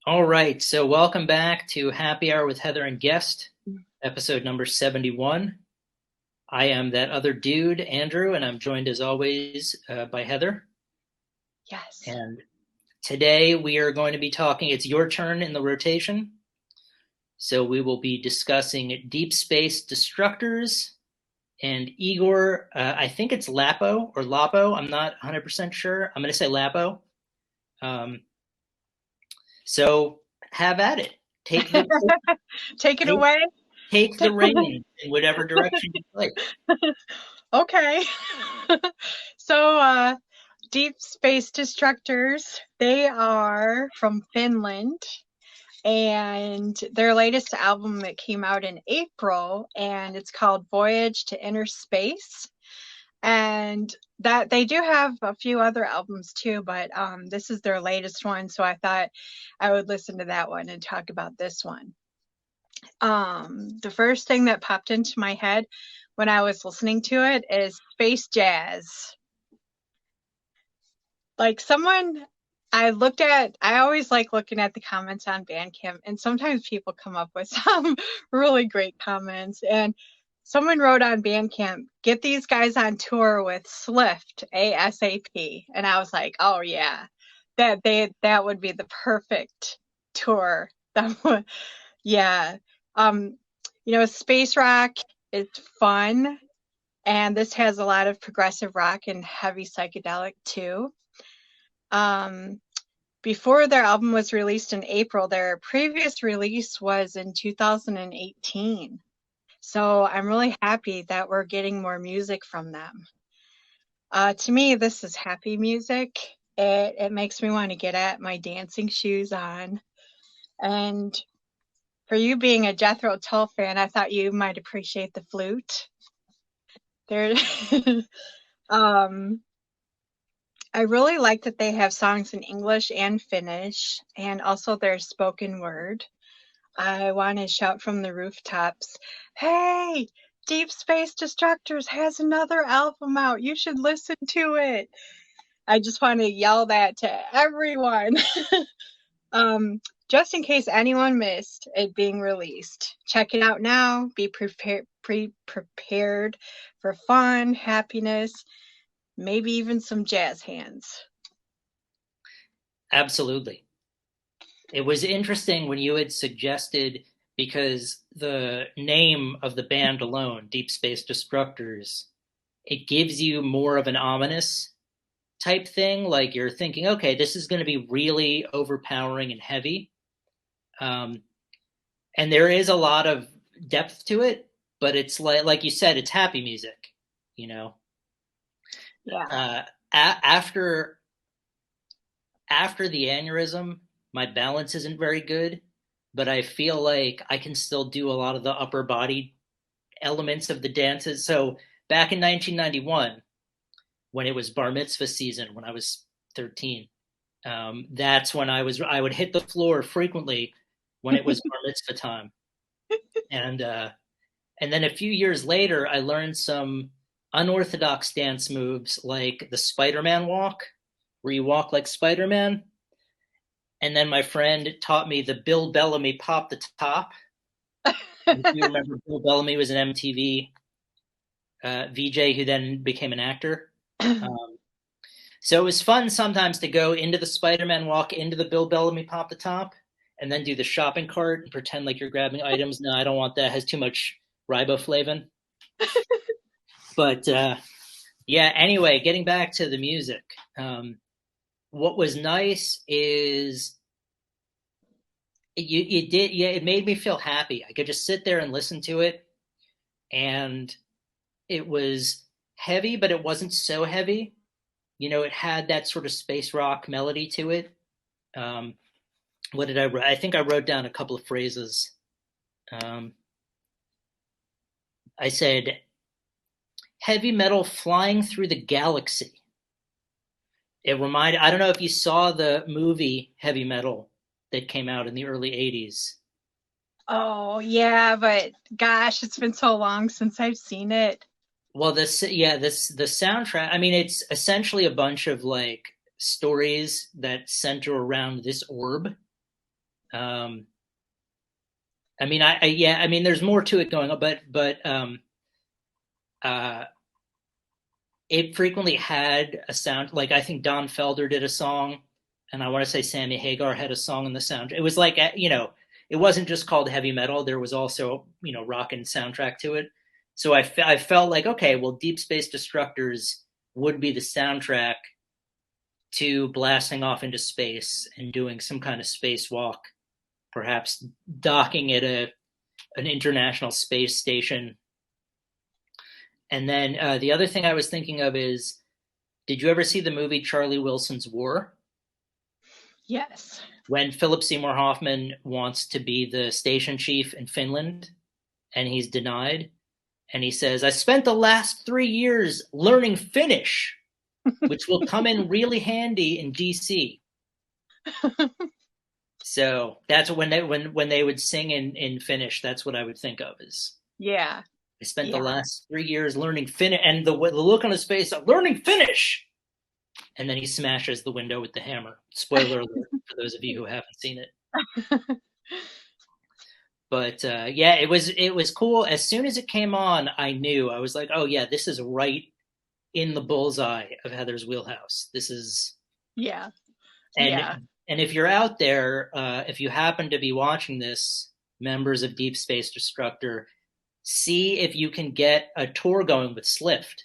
All right, so welcome back to Happy Hour with Heather and Guest, episode number 71. I am that other dude, Andrew, and I'm joined as always by Heather. Yes. And today we are going to be talking, it's your turn in the rotation. So we will be discussing Deep Space Destructors and Egor, I think it's Lappo or Lappo. I'm not 100% sure. I'm going to say Lappo. Um, so have at it. Take the Take it take away. take the reins in whatever direction you like. Okay. So, Deep Space Destructors, they are from Finland, and their latest album that came out in April, and it's called Voyage to Inner Space. And that they do have a few other albums too, but this is their latest one, so I thought I would listen to that one and talk about this one. The first thing that popped into my head when I was listening to it is space jazz. Like someone I always like looking at the comments on Bandcamp, and sometimes people come up with some really great comments. And someone wrote on Bandcamp, get these guys on tour with Slift ASAP. And I was like, oh yeah, that would be the perfect tour. That would, yeah. Um, space rock is fun, and this has a lot of progressive rock and heavy psychedelic too. Um, Before their album was released in April, their previous release was in 2018. So I'm really happy that we're getting more music from them. To me, this is happy music. It makes me want to get at my dancing shoes on. And for you being a Jethro Tull fan, I thought you might appreciate the flute. There, um, I really like that they have songs in English and Finnish, and also their spoken word. I want to shout from the rooftops, "Hey, Deep Space Destructors has another album out. You should listen to it." I just want to yell that to everyone. Just in case anyone missed it being released. Check it out now. Be prepared for fun, happiness, maybe even some jazz hands. Absolutely. It was interesting when you had suggested, because the name of the band alone, Deep Space Destructors, it gives you more of an ominous type thing. Like you're thinking, okay, this is going to be really overpowering and heavy. Um, and there is a lot of depth to it, but it's like you said, it's happy music, you know. Yeah. Uh, after the aneurysm, my balance isn't very good, but I feel like I can still do a lot of the upper body elements of the dances. So back in 1991, when it was bar mitzvah season, when I was 13, that's when I would hit the floor frequently when it was bar mitzvah time, and then a few years later, I learned some unorthodox dance moves like the Spider-Man walk, where you walk like Spider-Man. And then my friend taught me the Bill Bellamy pop the top. If you remember, Bill Bellamy was an MTV VJ who then became an actor. Um, so it was fun sometimes to go into the Spider-Man walk, into the Bill Bellamy pop the top, and then do the shopping cart and pretend like you're grabbing items. No, I don't want that. It has too much riboflavin. But yeah, anyway, getting back to the music. What was nice is it made me feel happy. I could just sit there and listen to it, and it was heavy, but it wasn't so heavy. It had that sort of space rock melody to it. Um, what did I write? I think I wrote down a couple of phrases. Um, I said, heavy metal flying through the galaxy. I don't know if you saw the movie Heavy Metal that came out in the early 80s. Oh, yeah, but gosh, it's been so long since I've seen it. Well, the soundtrack. I mean, it's essentially a bunch of like stories that center around this orb, Um, I mean, yeah, I mean, there's more to it going on, but uh, it frequently had a sound. Like I think Don Felder did a song, and I want to say Sammy Hagar had a song in the sound. It was like it wasn't just called heavy metal. There was also rock and soundtrack to it. So I felt like okay, well, Deep Space Destructors would be the soundtrack to blasting off into space and doing some kind of spacewalk, perhaps docking at an international space station. And then the other thing I was thinking of is, did you ever see the movie Charlie Wilson's War? Yes. When Philip Seymour Hoffman wants to be the station chief in Finland and he's denied, and he says, I spent the last 3 years learning Finnish, which will come in really handy in DC. So that's when they would sing in Finnish, that's what I would think of is Yeah. I spent the Yeah. last 3 years learning Finnish, and the look on his face, learning Finnish, and then he smashes the window with the hammer. Spoiler alert for those of you who haven't seen it. But yeah, it was cool. As soon as it came on, I knew. I was like, oh yeah, this is right in the bullseye of Heather's wheelhouse. This is Yeah. and Yeah. and if you're out there, if you happen to be watching this, members of Deep Space Destructor, see if you can get a tour going with Slift.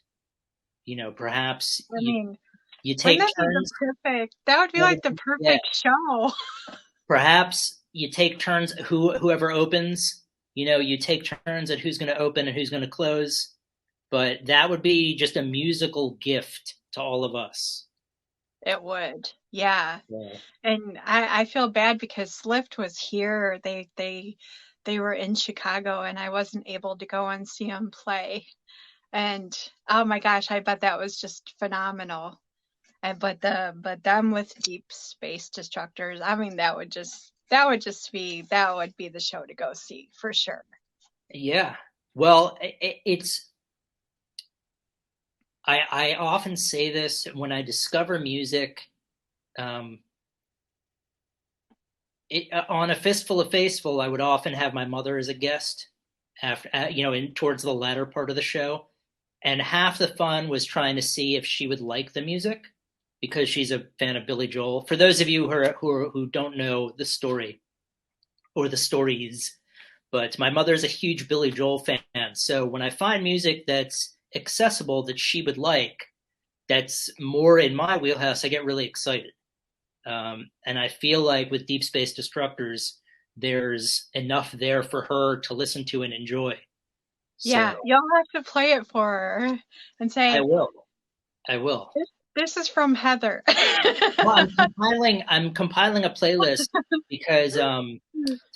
Perhaps I you mean, you wouldn't take that be the turns. perfect? That would be Well, like the yeah, perfect show. perhaps you take turns. Whoever opens, you take turns at who's going to open and who's going to close. But that would be just a musical gift to all of us. It would. Yeah. Yeah. And I feel bad because Slift was here. They were in Chicago and I wasn't able to go and see them play. And oh my gosh, I bet that was just phenomenal. And but them with Deep Space Destructors, I mean that would be the show to go see for sure. Yeah. Well, it's I often say this when I discover music. Um, on A Fistful of Faithful, I would often have my mother as a guest after, in towards the latter part of the show, and half the fun was trying to see if she would like the music because she's a fan of Billy Joel. For those of you who don't know the story or the stories, but my mother's a huge Billy Joel fan, so when I find music that's accessible that she would like, that's more in my wheelhouse, I get really excited. And I feel like with Deep Space Destructors, there's enough there for her to listen to and enjoy. Yeah, So you'll have to play it for her and I say, will. I will. this is from Heather. Well, I'm compiling a playlist because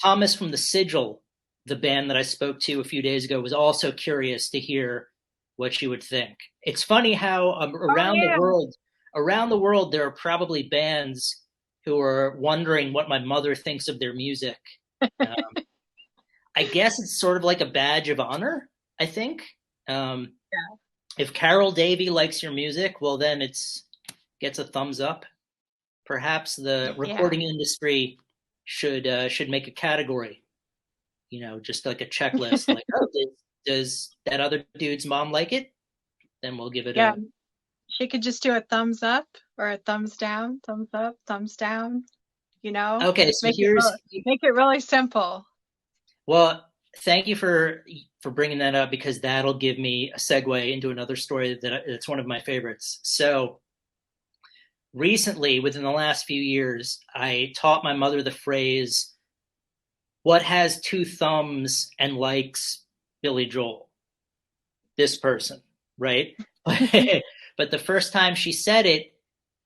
Thomas from the Sigil, the band that I spoke to a few days ago, was also curious to hear what you would think. It's funny how Oh yeah. around the world, there are probably bands who are wondering what my mother thinks of their music. Um, I guess it's sort of like a badge of honor. I think um, if Carol Davy likes your music, well, then it's gets a thumbs up. Perhaps the Yeah. recording industry should make a category, just like a checklist, like, oh, does that other dude's mom like it? Then we'll give it Yeah. a. She could just do a thumbs up or a thumbs down, thumbs up, thumbs down, you know? Okay, so Make it here's. really, make it really simple. Well, thank you for bringing that up because that'll give me a segue into another story that's one of my favorites. So recently, within the last few years, I taught my mother the phrase, "What has two thumbs and likes Billy Joel?" This person, right? But the first time she said it,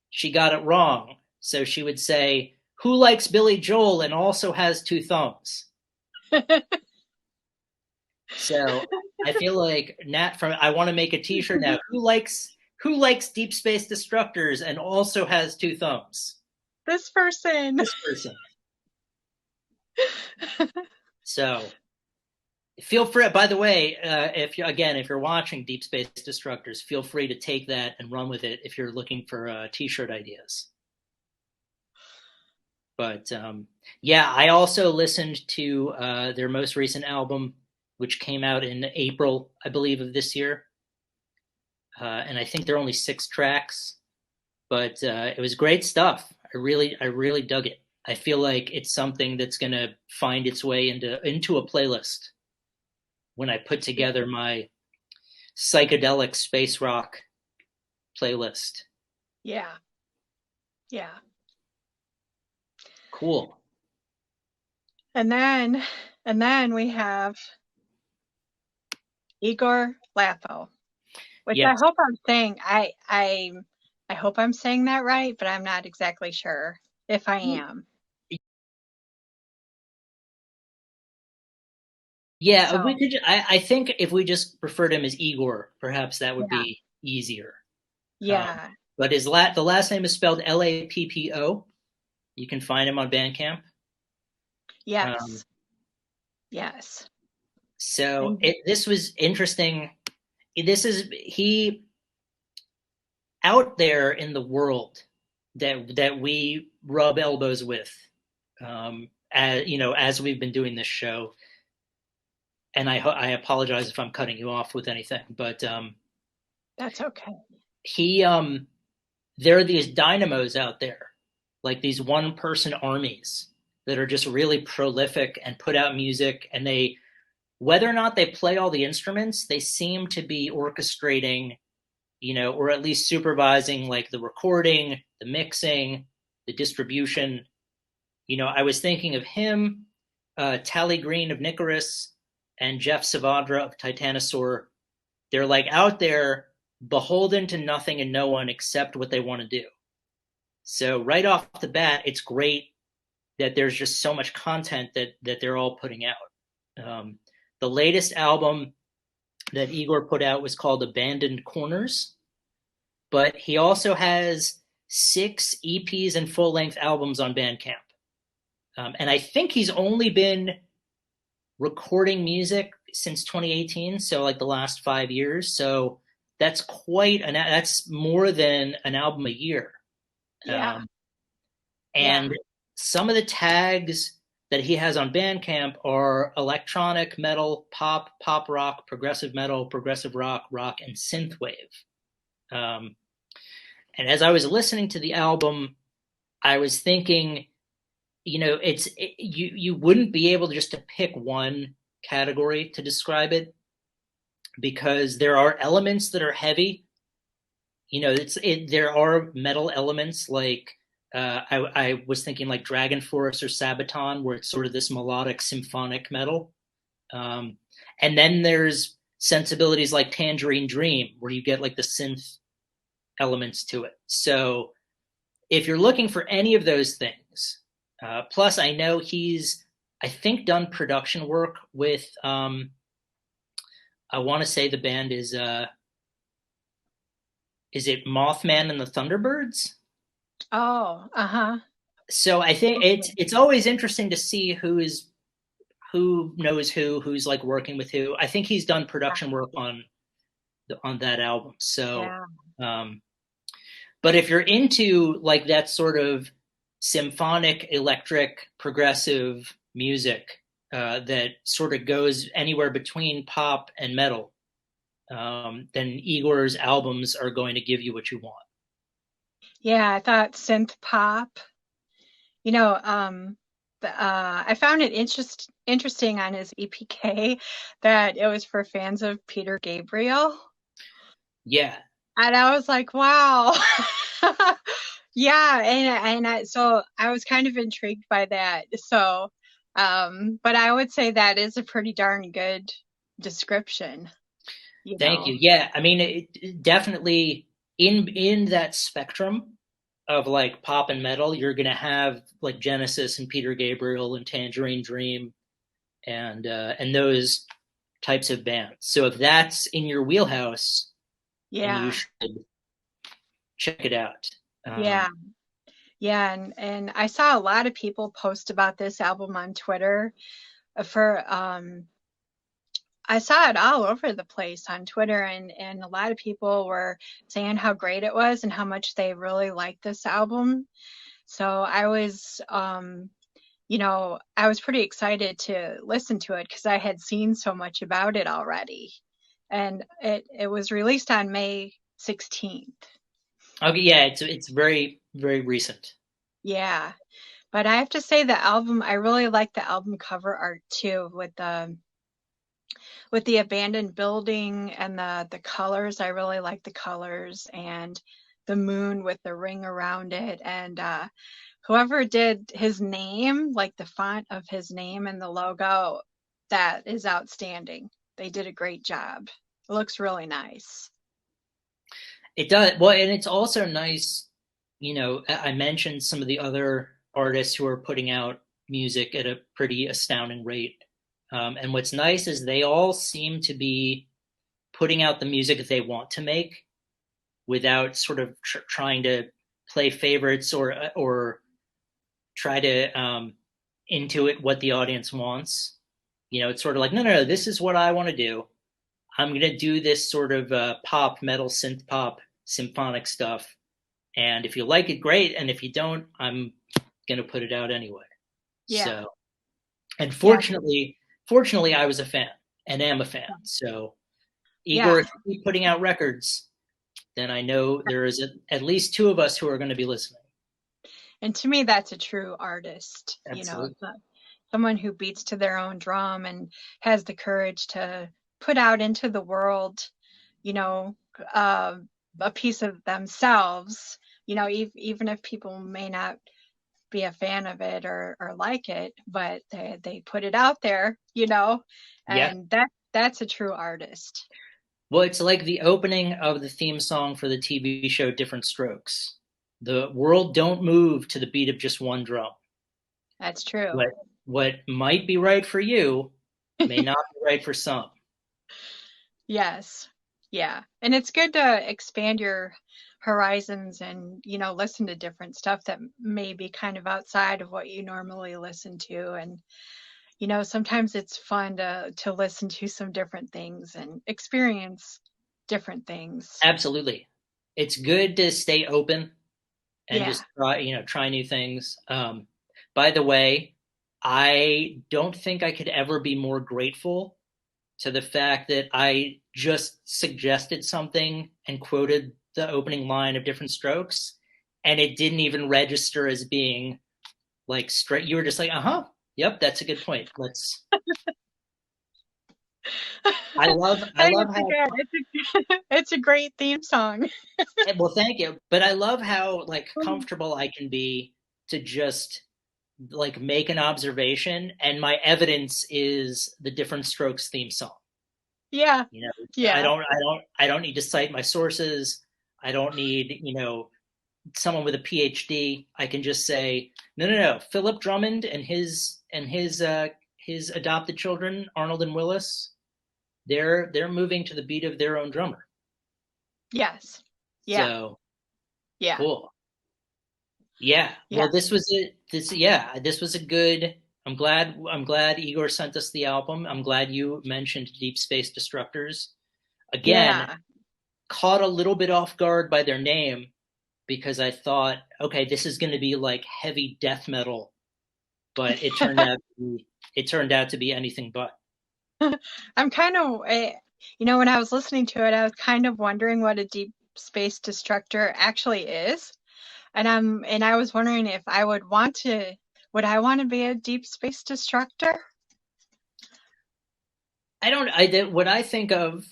she got it wrong. So she would say, "Who likes Billy Joel and also has two thumbs?" So I feel like Nat from I want to make a T-shirt now. Who likes Deep Space Destructors and also has two thumbs? This person. This person. So feel free. By the way, if you're watching Deep Space Destructors, feel free to take that and run with it if you're looking for T-shirt ideas. But yeah, I also listened to their most recent album, which came out in April, I believe, of this year. And I think there are only 6 tracks, but it was great stuff. I really dug it. I feel like it's something that's gonna find its way into a playlist when I put together my psychedelic space rock playlist. Yeah. Yeah. Cool. And then we have Egor Lappo, which I Yes. hope I'm saying I hope I'm saying that right, but I'm not exactly sure if I am. Yeah, we So could. I think if we just referred to him as Igor, perhaps that would yeah, be easier. yeah, But the last name is spelled Lappo. You can find him on Bandcamp. Um, yes, yes, so and this was interesting. This is he out there in the world that we rub elbows with, as you know, as we've been doing this show. And I apologize if I'm cutting you off with anything, but that's okay. he there are these dynamos out there, like these one person armies that are just really prolific and put out music, and they, whether or not they play all the instruments, they seem to be orchestrating, you know, or at least supervising like the recording, the mixing, the distribution. You know, I was thinking of him, Tally Green of Nicarus, and Jeff Savadra of Titanosaur. They're like out there beholden to nothing and no one except what they want to do. So right off the bat, it's great that there's just so much content that they're all putting out. The latest album that Igor put out was called Abandoned Corners, but he also has 6 EPs and full length albums on Bandcamp. And I think he's only been recording music since 2018, so like the last 5 years. So that's more than an album a year. Yeah, Um, yeah, and some of the tags that he has on Bandcamp are electronic metal, pop rock, progressive metal, progressive rock, rock, and synthwave. Um, and as I was listening to the album, I was thinking, you know, you wouldn't be able just to pick one category to describe it because there are elements that are heavy. You know, there are metal elements like I was thinking like Dragon Force or Sabaton, where it's sort of this melodic symphonic metal. Um, and then there's sensibilities like Tangerine Dream, where you get like the synth elements to it. So if you're looking for any of those things, plus I know he's, I think, done production work with, I want to say the band is it Mothman and the Thunderbirds? oh, uh-huh, So I think it's always interesting to see who knows who's like working with who. I think he's done production work on that album. So, yeah, um, but if you're into like that sort of symphonic, electric, progressive music that sort of goes anywhere between pop and metal, then Igor's albums are going to give you what you want. yeah, I thought synth pop. You know, I found it interesting on his EPK that it was for fans of Peter Gabriel. Yeah, And I was like, wow. Yeah, so I was kind of intrigued by that. So, but I would say that is a pretty darn good description, you thank know. you. Yeah, I mean, it definitely in that spectrum of like pop and metal, you're gonna have like Genesis and Peter Gabriel and Tangerine Dream and those types of bands. So if that's in your wheelhouse, then you Yeah, should check it out. yeah, yeah, and I saw a lot of people post about this album on Twitter for I saw it all over the place on Twitter, and a lot of people were saying how great it was and how much they really liked this album. So I was, I was pretty excited to listen to it because I had seen so much about it already. And it was released on May 16th. Okay, yeah, it's very very recent. Yeah. But I have to say the album, I really like the album cover art too, with the abandoned building and the colors. I really like the colors and the moon with the ring around it. And whoever did his name, like the font of his name and the logo, that is outstanding. They did a great job. It looks really nice. It does well, and it's also nice. I mentioned some of the other artists who are putting out music at a pretty astounding rate. And what's nice is they all seem to be putting out the music that they want to make without sort of trying to play favorites or try to intuit what the audience wants. It's sort of like, no, this is what I want to do. I'm going to do this sort of pop, metal, synth pop, symphonic stuff. And if you like it, great. And if you don't, I'm going to put it out anyway. Yeah. So, and Yeah. fortunately, I was a fan and am a fan. So, Igor, Yeah. if you keep putting out records, then I know there is at least two of us who are going to be listening. And to me, that's a true artist, Absolutely. someone who beats to their own drum and has the courage to put out into the world, you know, uh, a piece of themselves, even if people may not be a fan of it or like it, but they put it out there, Yeah. and that's a true artist. Well, it's like the opening of the theme song for the TV show Different Strokes. The world don't move to the beat of just one drum. That's true. What might be right for you may not be right for some. Yes. Yeah. And it's good to expand your horizons and, listen to different stuff that may be kind of outside of what you normally listen to. And, sometimes it's fun to listen to some different things and experience different things. Absolutely. It's good to stay open and Yeah. just try new things. By the way, I don't think I could ever be more grateful to the fact that I just suggested something and quoted the opening line of Different Strokes, and it didn't even register as being like straight. You were just like, yep, that's a good point. Let's. I I think love it's a how. good, it's a great theme song. Well, thank you, but I love how like comfortable I can be to just like make an observation, and my evidence is the Different Strokes theme song. Yeah. You know, Yeah. I don't need to cite my sources. I don't need, someone with a PhD. I can just say, no. Philip Drummond and his adopted children, Arnold and Willis, they're moving to the beat of their own drummer. Yes. Yeah. So Yeah. cool. Yeah. Yeah. Well, this was a good. I'm glad Igor sent us the album. I'm glad you mentioned Deep Space Destructors. Again, Yeah. caught a little bit off guard by their name because I thought, okay, this is going to be like heavy death metal, but it turned out to be anything but. I'm kind of, when I was listening to it, I was kind of wondering what a deep space destructor actually is. And I was wondering if I would I want to be a deep space destructor? I don't. What I think of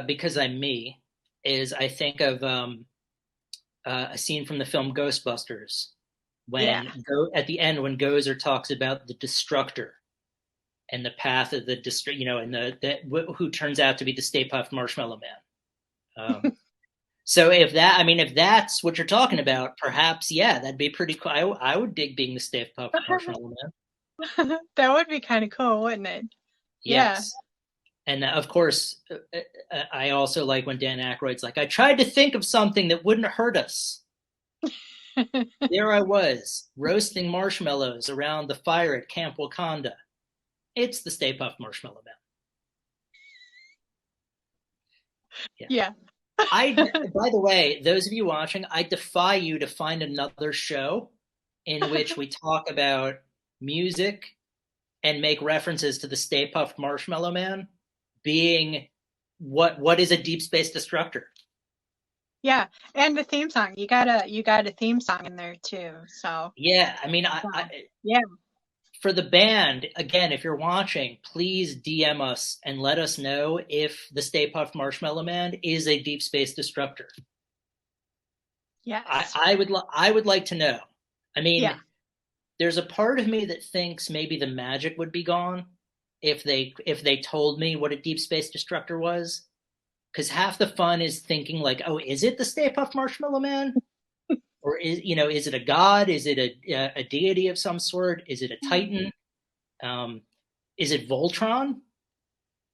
because I'm me is I think of a scene from the film Ghostbusters Yeah. at the end when Gozer talks about the destructor and the path of the district, and who turns out to be the Stay Puft Marshmallow Man. So if that's what you're talking about, perhaps yeah, that'd be pretty cool. I would dig being the Stay Puft Marshmallow Man. That would be kind of cool, wouldn't it? Yeah. Yes, and of course, I also like when Dan Aykroyd's like, I tried to think of something that wouldn't hurt us. There I was, roasting marshmallows around the fire at Camp Wakanda. It's the Stay Puft Marshmallow Man. Yeah. Yeah. By the way, those of you watching, I defy you to find another show in which we talk about music and make references to the Stay Puft Marshmallow Man being what is a Deep Space Destructor. Yeah, and the theme song. You got a theme song in there too. So, Yeah, I mean, so yeah, for the band, again, if you're watching, please DM us and let us know if the Stay Puft Marshmallow Man is a Deep Space Destructor. yes, I would like to know. I yeah, mean, there's a part of me that thinks maybe the magic would be gone if they told me what a Deep Space Destructor was. Because half the fun is thinking like, oh, is it the Stay Puft Marshmallow Man? Or is it a god? Is it a deity of some sort? Is it a Titan? Um, is it Voltron?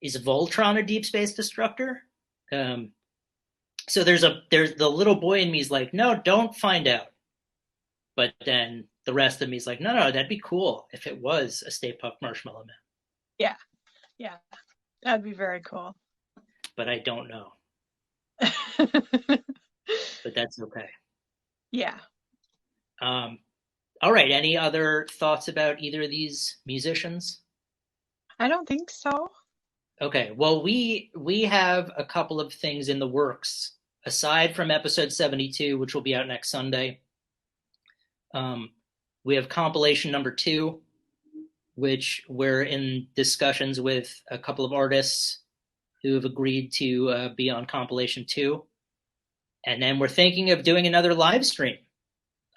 Is Voltron a Deep Space Destructor? Um, so there's the little boy in me is like, no, don't find out. But then the rest of me is like, no, no, that'd be cool if it was a Stay Puft Marshmallow Man. yeah, yeah. That'd be very cool. But I don't know. But that's okay. Yeah. Um, all right. Any other thoughts about either of these musicians? I don't think so. Okay. Well, we have a couple of things in the works aside from episode 72, which will be out next Sunday. Um, we have compilation number 2, which we're in discussions with a couple of artists who have agreed to be on compilation 2. And then we're thinking of doing another live stream.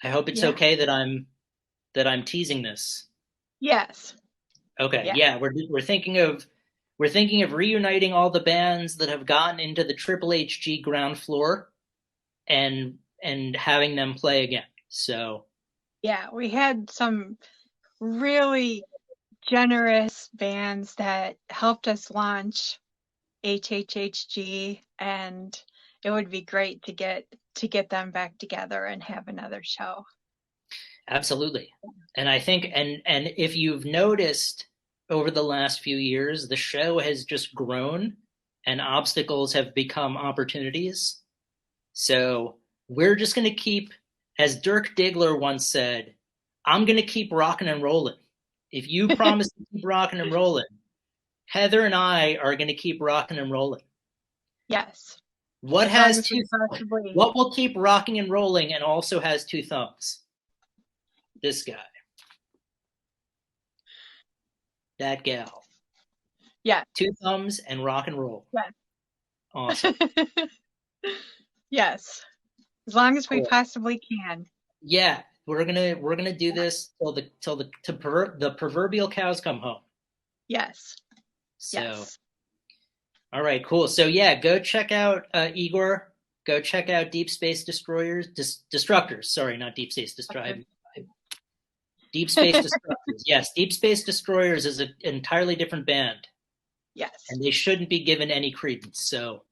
I hope it's Yeah. okay that I'm teasing this. Yes. Okay, Yeah. yeah, we're thinking of reuniting all the bands that have gotten into the Triple HG ground floor and having them play again. So Yeah. We had some really generous bands that helped us launch HHHG, and it would be great to get them back together and have another show. absolutely. And I think and if you've noticed over the last few years, the show has just grown and obstacles have become opportunities. So we're just going to keep, as Dirk Diggler once said, I'm going to keep rocking and rolling. If you promise to keep rocking and rolling, Heather and I are going to keep rocking and rolling. Yes. What As long has as we two? possibly. What will keep rocking and rolling and also has 2 thumbs? This guy, that gal, Yeah. 2 thumbs and rock and roll. Yeah. Awesome. Yes. As long as we Cool. possibly can. Yeah, we're gonna do this till the proverbial cows come home. Yes. So, Yes. all right, cool. So yeah, go check out Igor. Go check out Deep Space Destructors. Sorry, not Deep Space Destroyers. Deep Space Destructors. Yes, Deep Space Destroyers is an entirely different band, Yes. and they shouldn't be given any credence. So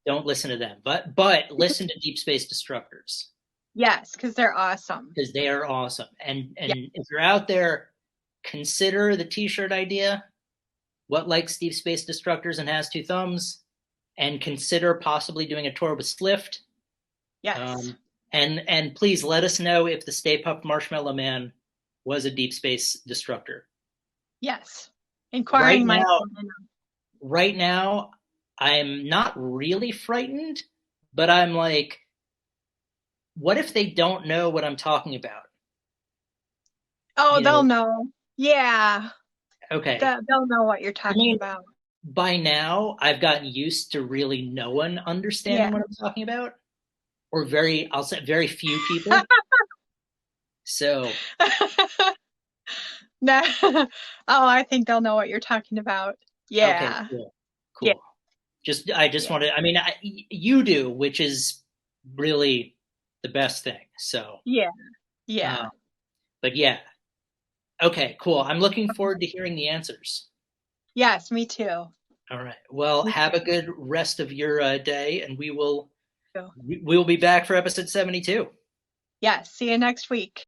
don't listen to them. But listen to Deep Space Destructors Yes, because they're awesome. because they are awesome. And Yeah. if you're out there, consider the T-shirt idea. What likes Deep Space Destructors and has 2 thumbs? And consider possibly doing a tour with Slift. Yes. And please let us know if the Stay Puft Marshmallow Man was a Deep Space Destructor. Yes. Right Inquiring minds. now, right now, I'm not really frightened, but I'm like, what if they don't know what I'm talking about? Oh, You they'll know, know. Yeah. okay. They'll know what you're I talking mean, about. by now, I've gotten used to really no one Yeah. understanding what I'm talking about, or I'll say very few people. So, No. Oh, I think they'll know what you're talking about. okay, Yeah. cool, Yeah. cool. I just Yeah. wanted, I mean, you do, which is really the best thing. So, Yeah. uh, Yeah. but yeah, okay, cool. I'm looking forward to hearing the answers. Yes, me too. All right. Well, Me have a good rest of your day, and too. we will be back for episode 72. Yeah. See you next week.